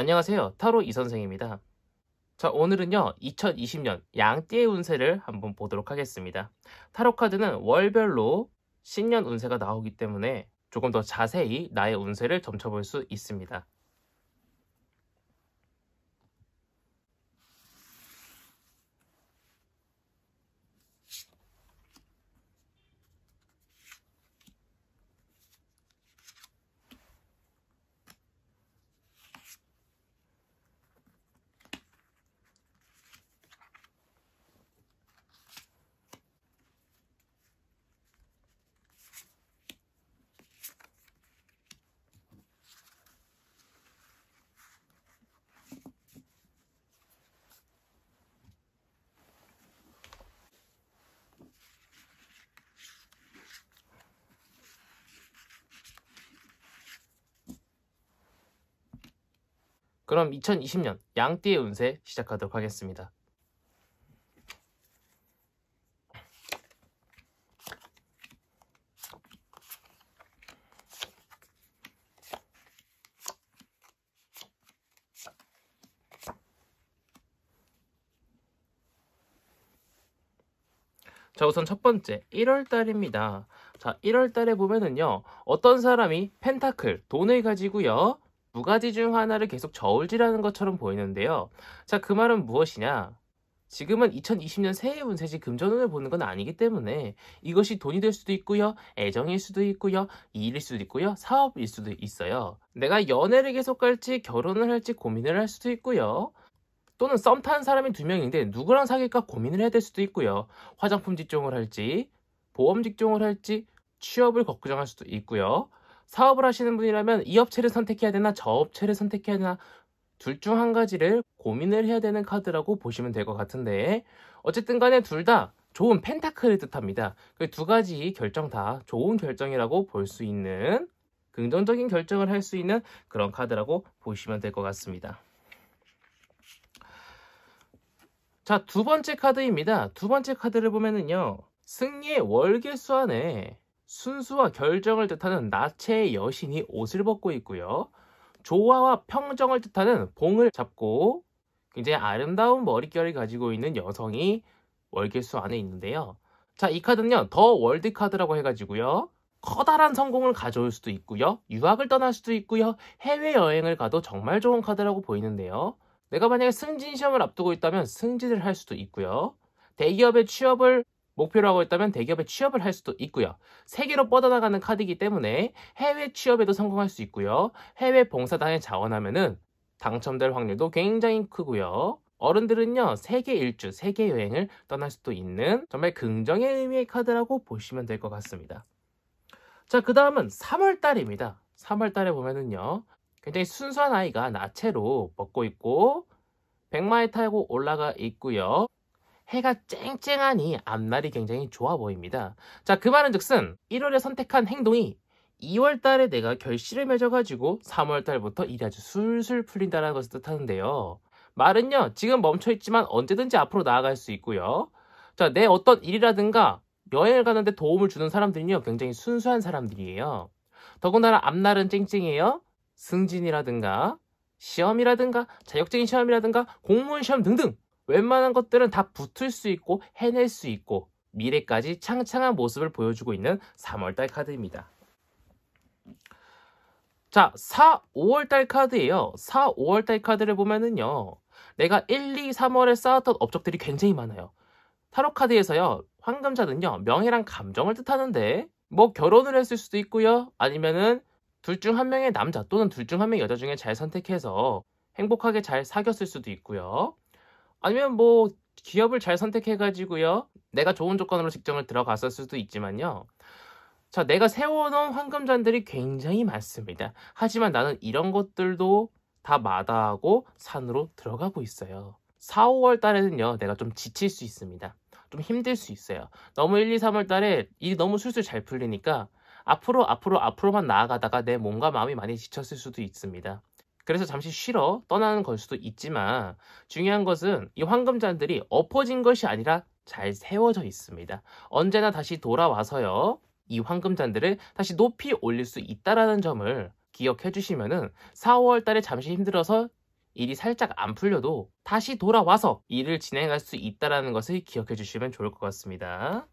안녕하세요. 타로 이선생입니다. 자, 오늘은요, 2020년 양띠의 운세를 한번 보도록 하겠습니다. 타로 카드는 월별로 신년 운세가 나오기 때문에 조금 더 자세히 나의 운세를 점쳐볼 수 있습니다. 그럼 2020년 양띠의 운세 시작하도록 하겠습니다. 자, 우선 첫 번째 1월달입니다. 자, 1월달에 보면은요, 어떤 사람이 펜타클, 돈을 가지고요, 두 가지 중 하나를 계속 저울질하는 것처럼 보이는데요. 자, 그 말은 무엇이냐? 지금은 2020년 새해 운세지 금전운을 보는 건 아니기 때문에 이것이 돈이 될 수도 있고요, 애정일 수도 있고요, 일일 수도 있고요, 사업일 수도 있어요. 내가 연애를 계속 할지 결혼을 할지 고민을 할 수도 있고요. 또는 썸 타는 사람이 두 명인데 누구랑 사귈까 고민을 해야 될 수도 있고요. 화장품 직종을 할지, 보험 직종을 할지, 취업을 걱정할 수도 있고요. 사업을 하시는 분이라면 이 업체를 선택해야 되나 저 업체를 선택해야 되나 둘 중 한 가지를 고민을 해야 되는 카드라고 보시면 될 것 같은데, 어쨌든 간에 둘 다 좋은 펜타클을 뜻합니다. 그 두 가지 결정 다 좋은 결정이라고 볼 수 있는, 긍정적인 결정을 할 수 있는 그런 카드라고 보시면 될 것 같습니다. 자, 두 번째 카드입니다. 두 번째 카드를 보면은요, 승리의 월계수 안에 순수와 결정을 뜻하는 나체의 여신이 옷을 벗고 있고요, 조화와 평정을 뜻하는 봉을 잡고 굉장히 아름다운 머릿결을 가지고 있는 여성이 월계수 안에 있는데요. 자, 이 카드는요, 더 월드 카드라고 해가지고요, 커다란 성공을 가져올 수도 있고요, 유학을 떠날 수도 있고요, 해외여행을 가도 정말 좋은 카드라고 보이는데요. 내가 만약에 승진 시험을 앞두고 있다면 승진을 할 수도 있고요. 대기업의 취업을 목표로 하고 있다면 대기업에 취업을 할 수도 있고요. 세계로 뻗어나가는 카드이기 때문에 해외 취업에도 성공할 수 있고요. 해외 봉사단에 자원하면은 당첨될 확률도 굉장히 크고요. 어른들은요, 세계 일주, 세계 여행을 떠날 수도 있는 정말 긍정의 의미의 카드라고 보시면 될 것 같습니다. 자, 그 다음은 3월달입니다. 3월달에 보면은요, 굉장히 순수한 아이가 나체로 벗고 있고 백마에 타고 올라가 있고요. 해가 쨍쨍하니 앞날이 굉장히 좋아 보입니다. 자, 그 말은 즉슨 1월에 선택한 행동이 2월달에 내가 결실을 맺어가지고 3월달부터 일이 아주 술술 풀린다는 것을 뜻하는데요. 말은요, 지금 멈춰있지만 언제든지 앞으로 나아갈 수 있고요. 자, 내 어떤 일이라든가 여행을 가는데 도움을 주는 사람들은요, 굉장히 순수한 사람들이에요. 더군다나 앞날은 쨍쨍해요. 승진이라든가 시험이라든가 자격증인 시험이라든가 공무원 시험 등등 웬만한 것들은 다 붙을 수 있고 해낼 수 있고 미래까지 창창한 모습을 보여주고 있는 3월달 카드입니다. 자, 4, 5월달 카드예요. 4, 5월달 카드를 보면은요, 내가 1, 2, 3월에 쌓았던 업적들이 굉장히 많아요. 타로 카드에서요, 황금자는요, 명예랑 감정을 뜻하는데 뭐 결혼을 했을 수도 있고요, 아니면은 둘 중 한 명의 남자 또는 둘 중 한 명의 여자 중에 잘 선택해서 행복하게 잘 사귀었을 수도 있고요. 아니면 뭐 기업을 잘 선택해가지고요, 내가 좋은 조건으로 직장을 들어갔을 수도 있지만요. 자, 내가 세워놓은 황금잔들이 굉장히 많습니다. 하지만 나는 이런 것들도 다 마다하고 산으로 들어가고 있어요. 4, 5월 달에는요, 내가 좀 지칠 수 있습니다. 좀 힘들 수 있어요. 너무 1, 2, 3월 달에 일이 너무 술술 잘 풀리니까 앞으로만 나아가다가 내 몸과 마음이 많이 지쳤을 수도 있습니다. 그래서 잠시 쉬러 떠나는 걸 수도 있지만 중요한 것은 이 황금잔들이 엎어진 것이 아니라 잘 세워져 있습니다. 언제나 다시 돌아와서요, 이 황금잔들을 다시 높이 올릴 수 있다는 점을 기억해 주시면은 4, 5월 달에 잠시 힘들어서 일이 살짝 안 풀려도 다시 돌아와서 일을 진행할 수 있다는 것을 기억해 주시면 좋을 것 같습니다.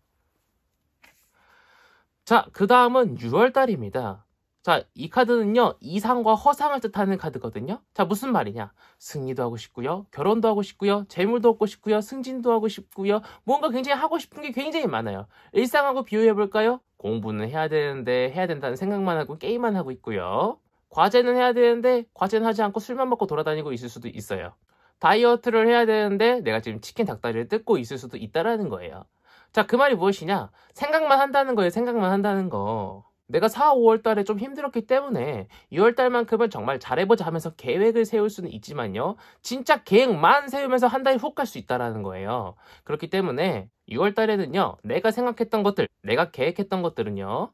자, 그 다음은 6월달입니다. 자, 이 카드는요, 이상과 허상을 뜻하는 카드거든요. 자, 무슨 말이냐? 승리도 하고 싶고요, 결혼도 하고 싶고요, 재물도 얻고 싶고요, 승진도 하고 싶고요, 뭔가 굉장히 하고 싶은 게 굉장히 많아요. 일상하고 비교해볼까요? 공부는 해야 되는데 해야 된다는 생각만 하고 게임만 하고 있고요. 과제는 해야 되는데 과제는 하지 않고 술만 먹고 돌아다니고 있을 수도 있어요. 다이어트를 해야 되는데 내가 지금 치킨 닭다리를 뜯고 있을 수도 있다라는 거예요. 자, 그 말이 무엇이냐? 생각만 한다는 거예요. 생각만 한다는 거. 내가 4, 5월 달에 좀 힘들었기 때문에 6월 달만큼은 정말 잘해보자 하면서 계획을 세울 수는 있지만요. 진짜 계획만 세우면서 한 달이 훅 갈 수 있다라는 거예요. 그렇기 때문에 6월 달에는요. 내가 생각했던 것들, 내가 계획했던 것들은요.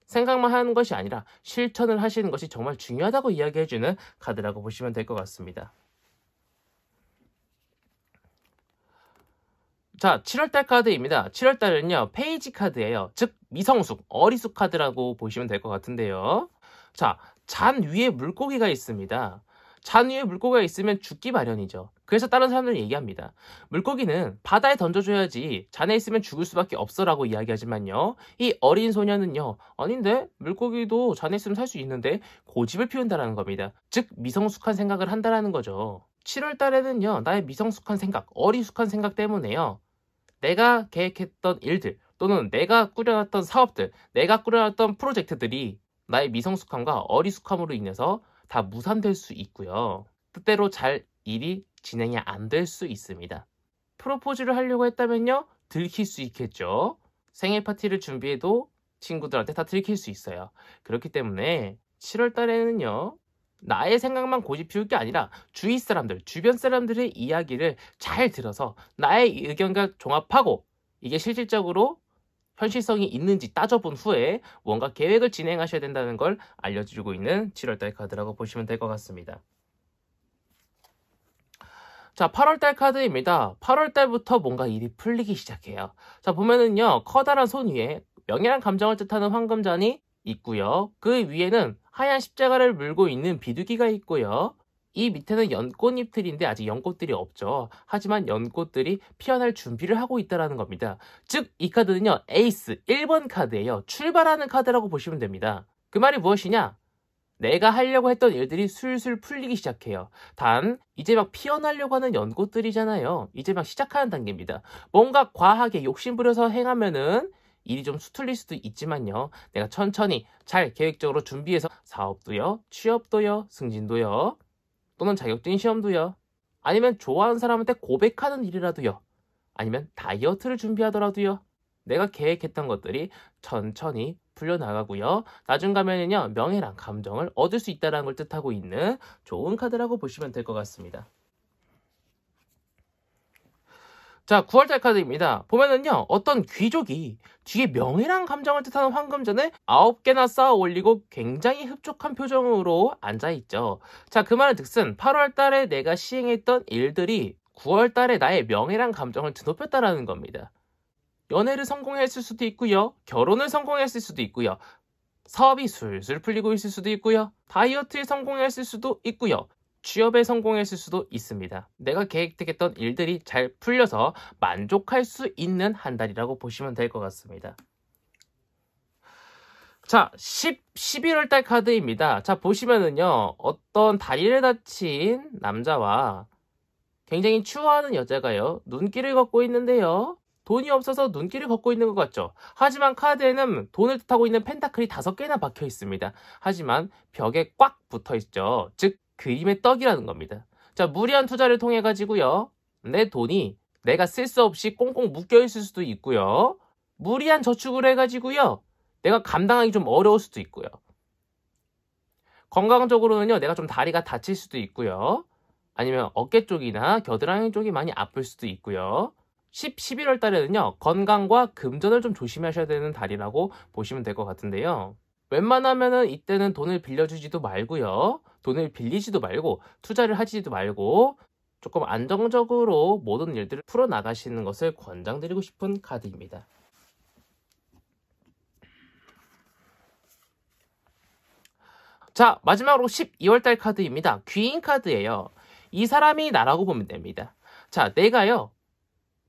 생각만 하는 것이 아니라 실천을 하시는 것이 정말 중요하다고 이야기해주는 카드라고 보시면 될 것 같습니다. 자, 7월달 카드입니다. 7월달은요, 페이지 카드예요. 즉, 미성숙, 어리숙 카드라고 보시면 될 것 같은데요. 자, 잔 위에 물고기가 있습니다. 잔 위에 물고기가 있으면 죽기 마련이죠. 그래서 다른 사람들은 얘기합니다. 물고기는 바다에 던져줘야지 잔에 있으면 죽을 수밖에 없어라고 이야기하지만요. 이 어린 소녀는요. 아닌데 물고기도 잔에 있으면 살 수 있는데 고집을 피운다라는 겁니다. 즉 미성숙한 생각을 한다라는 거죠. 7월 달에는요. 나의 미성숙한 생각, 어리숙한 생각 때문에요. 내가 계획했던 일들 또는 내가 꾸려놨던 사업들, 내가 꾸려놨던 프로젝트들이 나의 미성숙함과 어리숙함으로 인해서 다 무산될 수 있고요. 뜻대로 잘 일이 진행이 안 될 수 있습니다. 프로포즈를 하려고 했다면요. 들킬 수 있겠죠. 생일 파티를 준비해도 친구들한테 다 들킬 수 있어요. 그렇기 때문에 7월 달에는요. 나의 생각만 고집 피울 게 아니라 주위 사람들, 주변 사람들의 이야기를 잘 들어서 나의 의견과 종합하고 이게 실질적으로 현실성이 있는지 따져본 후에 뭔가 계획을 진행하셔야 된다는 걸 알려주고 있는 7월달 카드라고 보시면 될 것 같습니다. 자, 8월달 카드입니다. 8월달부터 뭔가 일이 풀리기 시작해요. 자, 보면은요, 커다란 손 위에 명예란 감정을 뜻하는 황금잔이 있고요. 그 위에는 하얀 십자가를 물고 있는 비둘기가 있고요. 이 밑에는 연꽃잎들인데 아직 연꽃들이 없죠. 하지만 연꽃들이 피어날 준비를 하고 있다는 겁니다. 즉, 이 카드는요, 에이스 1번 카드예요. 출발하는 카드라고 보시면 됩니다. 그 말이 무엇이냐? 내가 하려고 했던 일들이 술술 풀리기 시작해요. 단 이제 막 피어나려고 하는 연꽃들이잖아요. 이제 막 시작하는 단계입니다. 뭔가 과하게 욕심부려서 행하면은 일이 좀 수틀릴 수도 있지만요. 내가 천천히 잘 계획적으로 준비해서 사업도요, 취업도요, 승진도요, 또는 자격증 시험도요, 아니면 좋아하는 사람한테 고백하는 일이라도요, 아니면 다이어트를 준비하더라도요. 내가 계획했던 것들이 천천히 풀려나가고요. 나중 가면은요, 명예랑 감정을 얻을 수 있다는 걸 뜻하고 있는 좋은 카드라고 보시면 될 것 같습니다. 자, 9월달 카드입니다. 보면은요, 어떤 귀족이 뒤에 명예랑 감정을 뜻하는 황금전을 9개나 쌓아 올리고 굉장히 흡족한 표정으로 앉아있죠. 자, 그 말은 즉슨 8월달에 내가 시행했던 일들이 9월달에 나의 명예랑 감정을 드높였다라는 겁니다. 연애를 성공했을 수도 있고요. 결혼을 성공했을 수도 있고요. 사업이 술술 풀리고 있을 수도 있고요. 다이어트에 성공했을 수도 있고요. 취업에 성공했을 수도 있습니다. 내가 계획했던 일들이 잘 풀려서 만족할 수 있는 한 달이라고 보시면 될 것 같습니다. 자, 11월 달 카드입니다. 자, 보시면은요. 어떤 다리를 다친 남자와 굉장히 추워하는 여자가요. 눈길을 걷고 있는데요. 돈이 없어서 눈길을 걷고 있는 것 같죠. 하지만 카드에는 돈을 뜻하고 있는 펜타클이 5개나 박혀 있습니다. 하지만 벽에 꽉 붙어 있죠. 즉 그림의 떡이라는 겁니다. 자, 무리한 투자를 통해 가지고요. 내 돈이 내가 쓸 수 없이 꽁꽁 묶여 있을 수도 있고요. 무리한 저축을 해 가지고요. 내가 감당하기 좀 어려울 수도 있고요. 건강적으로는요. 내가 좀 다리가 다칠 수도 있고요. 아니면 어깨 쪽이나 겨드랑이 쪽이 많이 아플 수도 있고요. 11월 달에는요. 건강과 금전을 좀 조심하셔야 되는 달이라고 보시면 될 것 같은데요. 웬만하면은 이때는 돈을 빌려주지도 말고요. 돈을 빌리지도 말고 투자를 하지도 말고 조금 안정적으로 모든 일들을 풀어나가시는 것을 권장드리고 싶은 카드입니다. 자, 마지막으로 12월달 카드입니다. 귀인 카드예요. 이 사람이 나라고 보면 됩니다. 자, 내가요.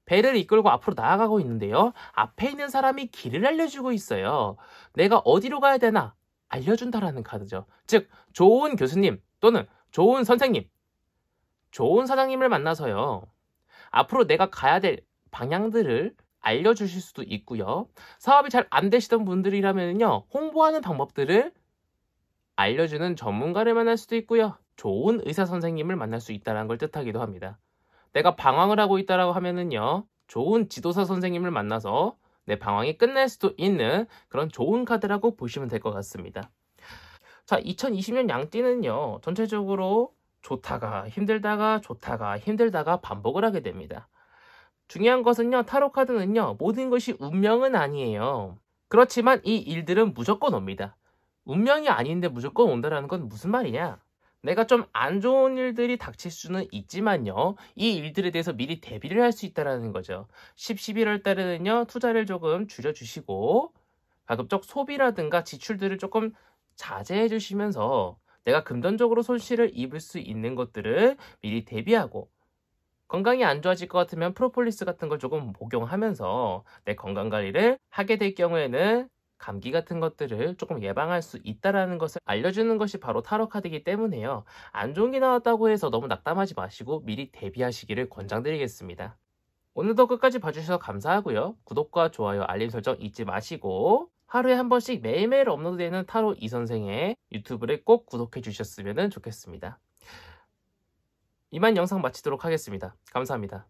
배를 이끌고 앞으로 나아가고 있는데요. 앞에 있는 사람이 길을 알려주고 있어요. 내가 어디로 가야 되나 알려준다라는 카드죠. 즉, 좋은 교수님 또는 좋은 선생님, 좋은 사장님을 만나서요. 앞으로 내가 가야 될 방향들을 알려주실 수도 있고요. 사업이 잘 안 되시던 분들이라면요. 홍보하는 방법들을 알려주는 전문가를 만날 수도 있고요. 좋은 의사 선생님을 만날 수 있다는 걸 뜻하기도 합니다. 내가 방황을 하고 있다라고 하면은요. 좋은 지도사 선생님을 만나서 내 방황이 끝날 수도 있는 그런 좋은 카드라고 보시면 될 것 같습니다. 자, 2020년 양띠는요. 전체적으로 좋다가 힘들다가 좋다가 힘들다가 반복을 하게 됩니다. 중요한 것은요. 타로 카드는요. 모든 것이 운명은 아니에요. 그렇지만 이 일들은 무조건 옵니다. 운명이 아닌데 무조건 온다라는 건 무슨 말이냐? 내가 좀 안 좋은 일들이 닥칠 수는 있지만요. 이 일들에 대해서 미리 대비를 할 수 있다는 거죠. 11월 달에는요. 투자를 조금 줄여주시고 가급적 소비라든가 지출들을 조금 자제해 주시면서 내가 금전적으로 손실을 입을 수 있는 것들을 미리 대비하고 건강이 안 좋아질 것 같으면 프로폴리스 같은 걸 조금 복용하면서 내 건강 관리를 하게 될 경우에는 감기 같은 것들을 조금 예방할 수 있다는 것을 알려주는 것이 바로 타로 카드이기 때문에요. 안 좋은 게 나왔다고 해서 너무 낙담하지 마시고 미리 대비하시기를 권장드리겠습니다. 오늘도 끝까지 봐주셔서 감사하고요. 구독과 좋아요, 알림 설정 잊지 마시고 하루에 한 번씩 매일매일 업로드되는 타로 이선생의 유튜브를 꼭 구독해 주셨으면 좋겠습니다. 이만 영상 마치도록 하겠습니다. 감사합니다.